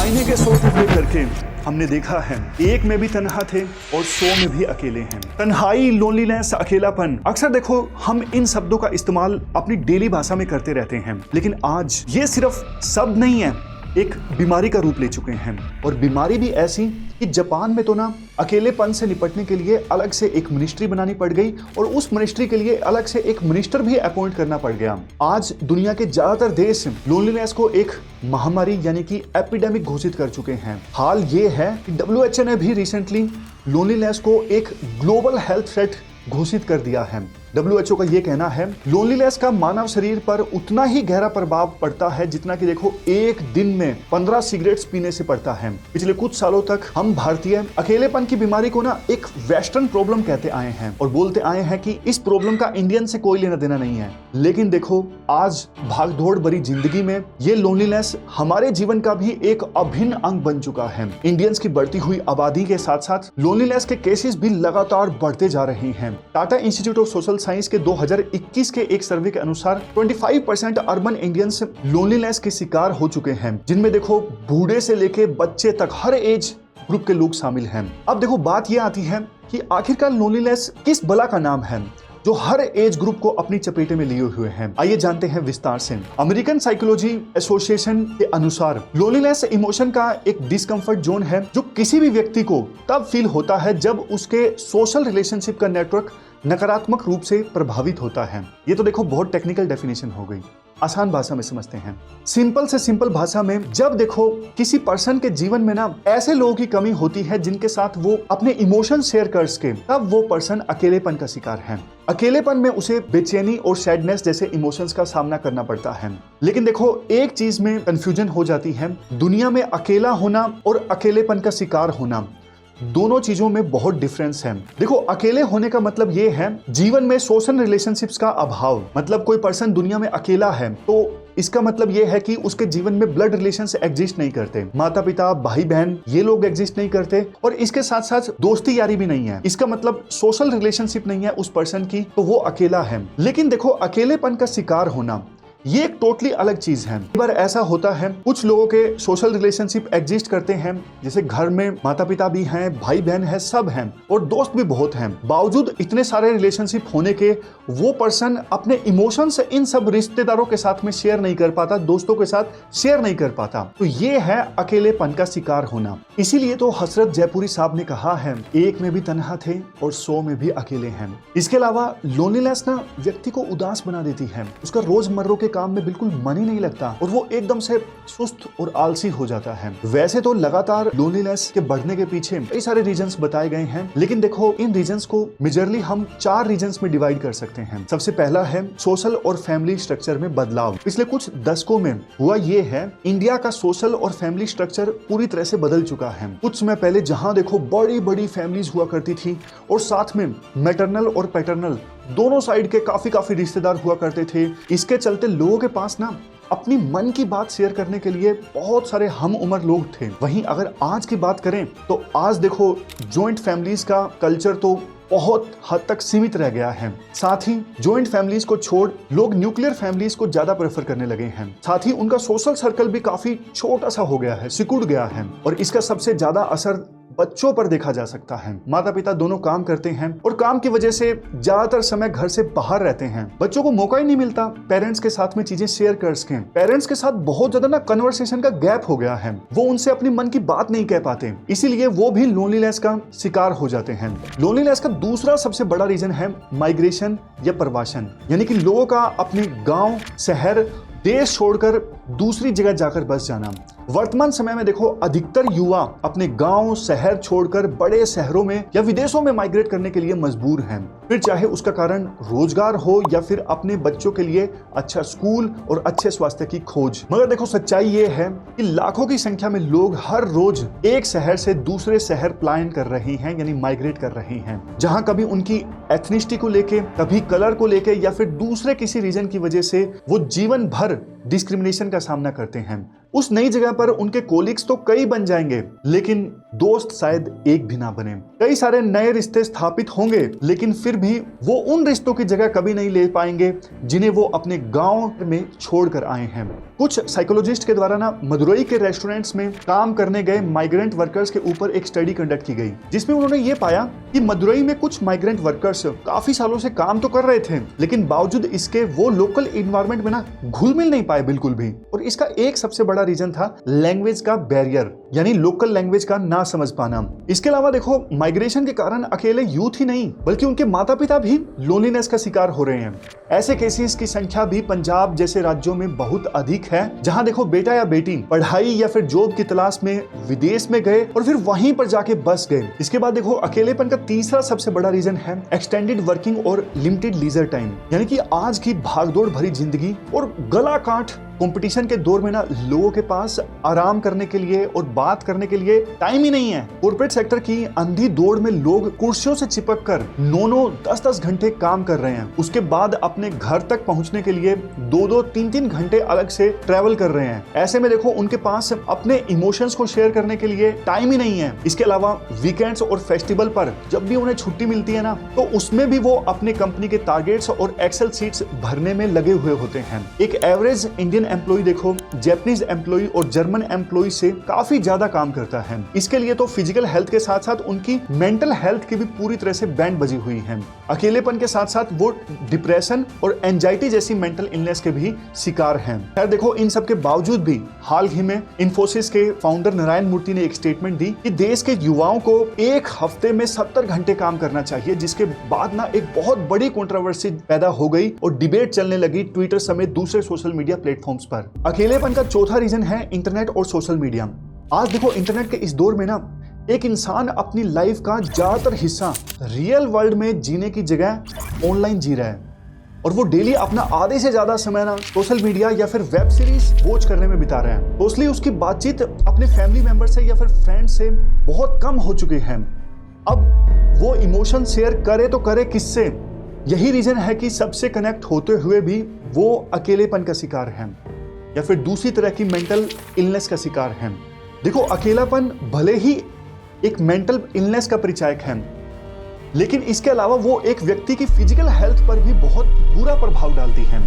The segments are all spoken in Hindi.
आईने के 100 टुकड़े करके हमने देखा है, एक में भी तन्हा थे और 100 में भी अकेले हैं। तन्हाई, लोनलीनेस, अकेलापन, अक्सर देखो हम इन शब्दों का इस्तेमाल अपनी डेली भाषा में करते रहते हैं, लेकिन आज ये सिर्फ शब्द नहीं है, एक बीमारी का रूप ले चुके हैं। और बीमारी भी ऐसी कि जापान में तो ना अकेलेपन से निपटने के लिए अलग से एक मिनिस्ट्री बनानी पड़ गई और उस मिनिस्ट्री के लिए अलग से एक मिनिस्टर भी अपॉइंट करना पड़ गया। आज दुनिया के ज्यादातर देश लोनलीनेस को एक महामारी यानी कि एपिडेमिक घोषित कर चुके हैं। हाल ये है कि WHO ने भी रिसेंटली लोनलीनेस को एक ग्लोबल हेल्थ थ्रेट घोषित कर दिया है। WHO का ये कहना है, लोनलीनेस का मानव शरीर पर उतना ही गहरा प्रभाव पड़ता है जितना कि देखो एक दिन में 15 सिगरेट्स पीने से पड़ता है। पिछले कुछ सालों तक हम भारतीय अकेलेपन की बीमारी को ना एक वेस्टर्न प्रॉब्लम कहते आए हैं और बोलते आए हैं कि इस प्रॉब्लम का इंडियन से कोई लेना देना नहीं है। लेकिन देखो आज भागदौड़ भरी जिंदगी में ये लोनलीनेस हमारे जीवन का भी एक अभिन्न अंग बन चुका है। इंडियंस की बढ़ती हुई आबादी के साथ साथ लोनलीनेस के केसेस भी लगातार बढ़ते जा रहे हैं। Tata institute of social science के 2021 के एक सर्वे के अनुसार 25% अर्बन इंडियंस लोनलीनेस के शिकार हो चुके हैं, जिनमें देखो बूढ़े से लेके बच्चे तक हर एज ग्रुप के लोग शामिल हैं। अब देखो बात यह आती है कि आखिरकार लोनलीनेस किस बला का नाम है जो हर एज ग्रुप को अपनी चपेटे में लिए हुए हैं। आइए जानते हैं विस्तार से। अमेरिकन साइकोलॉजी एसोसिएशन के अनुसार लोनलीनेस इमोशन का एक डिस्कम्फर्ट जोन है जो किसी भी व्यक्ति को तब फील होता है जब उसके सोशल रिलेशनशिप का नेटवर्क नकारात्मक रूप से प्रभावित होता है। ये तो देखो बहुत टेक्निकल डेफिनेशन हो गई, आसान भाषा में समझते हैं। सिंपल से सिंपल भाषा में जब देखो किसी पर्सन के जीवन में ना ऐसे लोगों की कमी होती है जिनके साथ वो अपने इमोशन शेयर कर सके, तब वो पर्सन अकेलेपन का शिकार है। अकेलेपन में उसे बेचैनी और सैडनेस जैसे इमोशंस का सामना करना पड़ता है। लेकिन देखो एक चीज में कंफ्यूजन हो जाती है, दुनिया में अकेला होना और अकेलेपन का शिकार होना दोनों चीजों में बहुत डिफरेंस है। देखो अकेले होने का मतलब ये है जीवन में सोशल रिलेशनशिप्स का अभाव। मतलब कोई पर्सन दुनिया में अकेला है तो इसका मतलब ये है कि उसके जीवन में ब्लड रिलेशंस एग्जिस्ट नहीं करते, माता पिता, भाई बहन ये लोग एग्जिस्ट नहीं करते और इसके साथ साथ दोस्ती यारी भी नहीं है। इसका मतलब सोशल रिलेशनशिप नहीं है उस पर्सन की, तो वो अकेला है। लेकिन देखो अकेलेपन का शिकार होना ये एक टोटली अलग चीज है। कई बार ऐसा होता है कुछ लोगों के सोशल रिलेशनशिप एग्जिस्ट करते हैं, जैसे घर में माता पिता भी हैं, भाई बहन है, सब हैं और दोस्त भी बहुत हैं। बावजूद इतने सारे रिलेशनशिप होने के वो पर्सन अपने इमोशंस इन सब रिश्तेदारों के साथ में शेयर नहीं कर पाता, दोस्तों के साथ शेयर नहीं कर पाता। तो ये है अकेलेपन का शिकार होना। इसीलिए तो हसरत जयपुरी साहब ने कहा है, एक में भी तन्हा थे और 100 में भी अकेले हैं। इसके अलावा लोनलीनेस ना व्यक्ति को उदास बना देती है, उसका रोजमर्रा के काम में बिल्कुल मन ही नहीं लगता और वो एकदम से सुस्त और आलसी हो जाता है। वैसे तो लगातार लोनलीनेस के बढ़ने के पीछे कई सारे रीजंस बताए गए हैं, लेकिन देखो इन रीजंस को मेजरली हम 4 रीजंस में डिवाइड कर सकते हैं। सबसे पहला है सोशल और फैमिली स्ट्रक्चर में बदलाव। पिछले कुछ दशकों में हुआ ये है, इंडिया का सोशल और फैमिली स्ट्रक्चर पूरी तरह से बदल चुका है। कुछ समय पहले जहां देखो बड़ी बड़ी फैमिलीज हुआ करती थी और साथ में मैटरनल और पैटर्नल दोनों साइड के काफी रिश्तेदार हुआ करते थे। इसके चलते लोगों के पास ना अपनी मन की बात शेयर करने के लिए बहुत सारे हम उम्र लोग थे। वहीं अगर आज की बात करें तो आज देखो जॉइंट फैमिलीज का कल्चर तो बहुत हद तक सीमित रह गया है। साथ ही जॉइंट फैमिलीज को छोड़ लोग न्यूक्लियर फैमिलीज को ज्यादा प्रेफर करने लगे हैं। साथ ही उनका सोशल सर्कल भी काफी छोटा सा हो गया है, सिकुड़ गया है और इसका सबसे ज्यादा असर बच्चों पर देखा जा सकता है। माता पिता दोनों काम करते हैं और काम की वजह से ज्यादातर समय घर से बाहर रहते हैं। बच्चों को मौका ही नहीं मिलता पेरेंट्स के साथ में चीजें शेयर कर सकें। पेरेंट्स के साथ बहुत ज्यादा ना कन्वर्सेशन का गैप हो गया है, वो उनसे अपनी मन की बात नहीं कह पाते, इसीलिए वो भी लोनलीनेस का शिकार हो जाते हैं। लोनलीनेस का दूसरा सबसे बड़ा रीजन है माइग्रेशन या प्रवासन, यानी कि लोगों का अपने गांव, शहर, देश छोड़कर दूसरी जगह जाकर बस जाना। वर्तमान समय में देखो अधिकतर युवा अपने गांव, शहर छोड़कर बड़े शहरों में या विदेशों में माइग्रेट करने के लिए मजबूर हैं। फिर चाहे उसका कारण रोजगार हो या फिर अपने बच्चों के लिए अच्छा स्कूल और अच्छे स्वास्थ्य की खोज। मगर देखो सच्चाई ये है कि लाखों की संख्या में लोग हर रोज एक शहर से दूसरे शहर पलायन कर रहे हैं, यानी माइग्रेट कर रहे हैं, जहां कभी उनकी एथनिसिटी को लेके, कभी कलर को लेके या फिर दूसरे किसी रीजन की वजह से वो जीवन भर डिस्क्रिमिनेशन का सामना करते हैं। उस नई जगह पर उनके कोलिग्स तो कई बन जाएंगे, लेकिन दोस्त शायद एक भी ना बने। कई सारे नए रिश्ते स्थापित होंगे, लेकिन फिर भी वो उन रिश्तों की जगह कभी नहीं ले पाएंगे जिन्हें वो अपने गांव में छोड़कर आए हैं। कुछ साइकोलॉजिस्ट के द्वारा ना मदुरई के रेस्टोरेंट्स में काम करने गए माइग्रेंट वर्कर्स के ऊपर एक स्टडी कंडक्ट की गई, जिसमें उन्होंने ये पाया कि मदुरई में कुछ माइग्रेंट वर्कर्स काफी सालों से काम तो कर रहे थे, लेकिन बावजूद इसके वो लोकल इन्वायरमेंट में ना घुल मिल नहीं पाए बिल्कुल भी। और इसका एक सबसे बड़ा रीजन था लैंग्वेज का बैरियर, यानी लोकल लैंग्वेज का ना समझ पाना। इसके अलावा देखो, माइग्रेशन के कारण अकेले यूथ ही नहीं बल्कि उनके माता पिता भी लोनलीनेस का शिकार हो रहे हैं। ऐसे केसेस की संख्या भी पंजाब जैसे राज्यों में बहुत अधिक है, जहां देखो बेटा या बेटी पढ़ाई या फिर जॉब की तलाश में विदेश में गए और फिर वहीं पर जाके बस गए। इसके बाद देखो, अकेलेपन का तीसरा सबसे बड़ा रीजन है एक्सटेंडेड वर्किंग और लिमिटेड लीजर टाइम, यानी कि आज की भागदौड़ भरी जिंदगी और गला काट कंपटीशन के दौर में ना लोगों के पास आराम करने के लिए और बात करने के लिए टाइम ही नहीं है। कॉर्पोरेट सेक्टर की अंधी दौड़ में लोग कुर्सियों से चिपक कर 9-9, 10-10 घंटे काम कर रहे हैं। उसके बाद अपने घर तक पहुंचने के लिए 2-2, 3-3 घंटे अलग से ट्रैवल कर रहे हैं। ऐसे में देखो, उनके पास अपने इमोशंस को शेयर करने के लिए टाइम ही नहीं है। इसके अलावा वीकेंड्स और फेस्टिवल पर जब भी उन्हें छुट्टी मिलती है ना, तो उसमें भी वो अपने कंपनी के टारगेट्स और एक्सेल शीट्स भरने में लगे हुए होते हैं। एक एवरेज इंडियन एम्प्लॉय देखो जैपनीज एम्प्लॉय और जर्मन एम्प्लॉय से काफी ज्यादा काम करता है। इसके लिए तो फिजिकल हेल्थ के साथ साथ उनकी मेंटल हेल्थ की भी पूरी तरह से बैंड बजी हुई है। अकेलेपन के साथ साथ वो डिप्रेशन और एंजाइटी जैसी मेंटल इलनेस के भी शिकार हैं। खैर देखो, इन सब के बावजूद भी हाल ही में इन्फोसिस के फाउंडर नारायण मूर्ति ने एक स्टेटमेंट दी कि देश के युवाओं को एक हफ्ते में 70 घंटे काम करना चाहिए, जिसके बाद ना एक बहुत बड़ी कंट्रोवर्सी पैदा हो गई और डिबेट चलने लगी ट्विटर समेत दूसरे सोशल मीडिया प्लेटफॉर्म्स पर। अकेलेपन का चौथा रीजन है इंटरनेट और सोशल मीडिया। आज देखो, इंटरनेट के इस दौर में ना एक इंसान अपनी लाइफ का ज्यादातर हिस्सा रियल वर्ल्ड में जीने की जगह ऑनलाइन जी रहा है, और वो डेली अपना आधे से ज्यादा समय ना सोशल मीडिया या फिर वेब सीरीज वॉच करने में बिता रहे हैं। मोस्टली उसकी बातचीत अपने फैमिली मेंबर से या फिर फ्रेंड से बहुत कम हो चुकी है। अब वो इमोशन शेयर करे तो करे किससे? यही रीजन है कि सबसे कनेक्ट होते हुए भी वो अकेलेपन का शिकार है या फिर दूसरी तरह की मेंटल इलनेस का शिकार है। देखो, अकेलापन भले ही एक मेंटल इलनेस का परिचायक है, लेकिन इसके अलावा वो एक व्यक्ति की फिजिकल हेल्थ पर भी बहुत बुरा प्रभाव डालती है।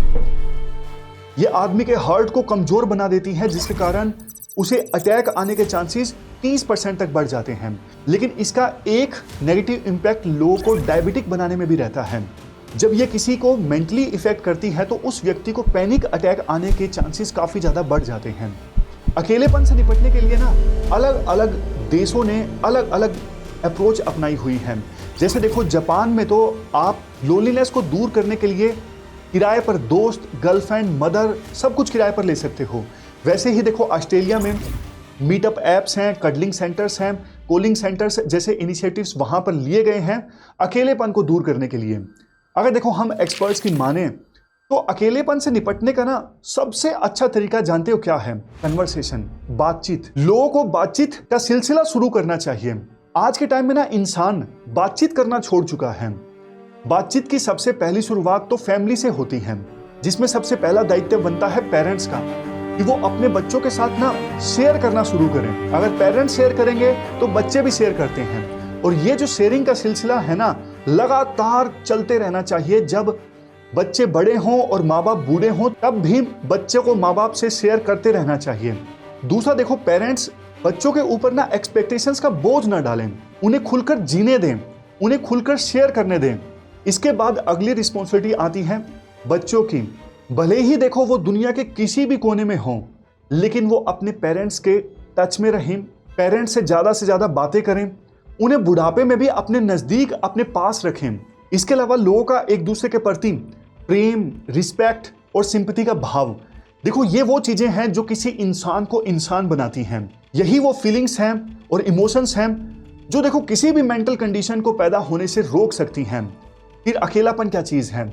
ये आदमी के हार्ट को कमजोर बना देती है, जिसके कारण उसे अटैक आने के चांसेस 30% तक बढ़ जाते हैं। लेकिन इसका एक नेगेटिव इम्पैक्ट लोगों को डायबिटिक बनाने में भी रहता है। जब ये किसी को मेंटली इफेक्ट करती है तो उस व्यक्ति को पैनिक अटैक आने के चांसेस काफी ज्यादा बढ़ जाते हैं। अकेलेपन से निपटने के लिए ना अलग अलग देशों ने अलग अलग अप्रोच अपनाई हुई है। जैसे देखो, जापान में तो आप लोनलीनेस को दूर करने के लिए किराए पर दोस्त, गर्लफ्रेंड, मदर सब कुछ किराए पर ले सकते हो। वैसे ही देखो, ऑस्ट्रेलिया में मीटअप ऐप्स हैं, कडलिंग सेंटर्स हैं, कॉलिंग सेंटर्स जैसे इनिशिएटिव्स वहां पर लिए गए हैं अकेलेपन को दूर करने के लिए। अगर देखो हम एक्सपर्ट्स की माने तो अकेलेपन से निपटने का ना सबसे अच्छा तरीका जानते हो क्या है? कन्वर्सेशन, बातचीत। लोगों को बातचीत का सिलसिला शुरू करना चाहिए। आज के टाइम में ना इंसान बातचीत करना छोड़ चुका है। बातचीत की सबसे पहली शुरुआत तो फैमिली से होती है, जिसमें सबसे पहला दायित्व बनता है पेरेंट्स का कि वो अपने बच्चों के साथ ना शेयर करना शुरू करें। अगर पेरेंट्स शेयर करेंगे तो बच्चे भी शेयर करते हैं, और ये जो शेयरिंग का सिलसिला है ना लगातार चलते रहना चाहिए। जब बच्चे बड़े हों और माँ बाप बूढ़े हों तब भी बच्चे को माँ बाप से शेयर करते रहना चाहिए। दूसरा देखो, पेरेंट्स बच्चों के ऊपर ना एक्सपेक्टेशंस का बोझ ना डालें, उन्हें खुलकर जीने दें, उन्हें खुलकर शेयर करने दें। इसके बाद अगली रिस्पॉन्सिबिलिटी आती है बच्चों की। भले ही देखो वो दुनिया के किसी भी कोने में हों, लेकिन वो अपने पेरेंट्स के टच में रहें, पेरेंट्स से ज़्यादा बातें करें, उन्हें बुढ़ापे में भी अपने नज़दीक, अपने पास रखें। इसके अलावा लोगों का एक दूसरे के प्रति प्रेम, रिस्पेक्ट और सिंपैथी का भाव, देखो ये वो चीज़ें हैं जो किसी इंसान को इंसान बनाती हैं। यही वो फीलिंग्स हैं और इमोशंस हैं जो देखो किसी भी मेंटल कंडीशन को पैदा होने से रोक सकती हैं। फिर अकेलापन क्या चीज़ है?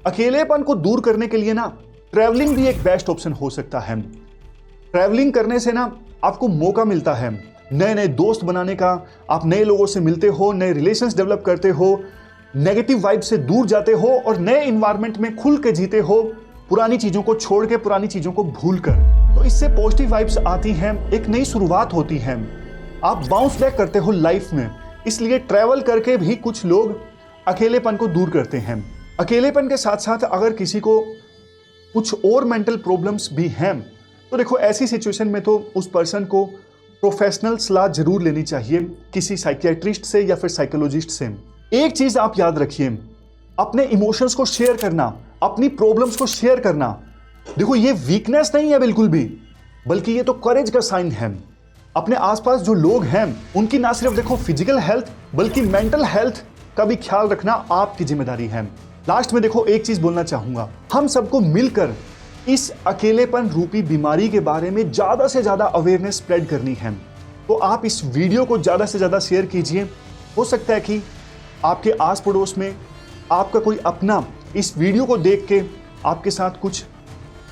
अकेलेपन को दूर करने के लिए ना ट्रैवलिंग भी एक बेस्ट ऑप्शन हो सकता है। ट्रैवलिंग करने से ना आपको मौका मिलता है नए नए दोस्त बनाने का, आप नए लोगों से मिलते हो, नए रिलेशंस डेवलप करते हो, नेगेटिव वाइब से दूर जाते हो और नए इन्वायरमेंट में खुल के जीते हो, पुरानी चीज़ों को छोड़ के, पुरानी चीज़ों को भूल कर। तो इससे पॉजिटिव वाइब्स आती हैं, एक नई शुरुआत होती है, आप बाउंस बैक करते हो लाइफ में। इसलिए ट्रैवल करके भी कुछ लोग अकेलेपन को दूर करते हैं। अकेलेपन के साथ साथ अगर किसी को कुछ और मेंटल प्रॉब्लम्स भी हैं तो देखो ऐसी सिचुएशन में तो उस पर्सन को प्रोफेशनल सलाह जरूर लेनी चाहिए, किसी साइकियाट्रिस्ट से या फिर साइकोलॉजिस्ट से। एक चीज आप याद रखिए, अपने इमोशंस को शेयर करना, अपनी प्रॉब्लम्स को शेयर करना, देखो ये वीकनेस नहीं है बिल्कुल भी, बल्कि ये तो करेज का साइन है। अपने आसपास जो लोग हैं उनकी ना सिर्फ देखो फिजिकल हेल्थ बल्कि मेंटल हेल्थ का भी ख्याल रखना आपकी जिम्मेदारी है। लास्ट में देखो एक चीज बोलना चाहूंगा, हम सबको मिलकर इस अकेलेपन रूपी बीमारी के बारे में ज्यादा से ज्यादा अवेयरनेस स्प्रेड करनी है। तो आप इस वीडियो को ज्यादा से ज्यादा शेयर कीजिए। हो सकता है कि आपके आस पड़ोस में आपका कोई अपना इस वीडियो को देख के आपके साथ कुछ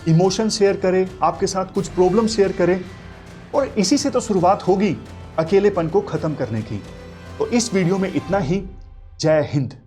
इमोशन शेयर करे, आपके साथ कुछ प्रॉब्लम शेयर करे, और इसी से तो शुरुआत होगी अकेलेपन को खत्म करने की। तो इस वीडियो में इतना ही। जय हिंद।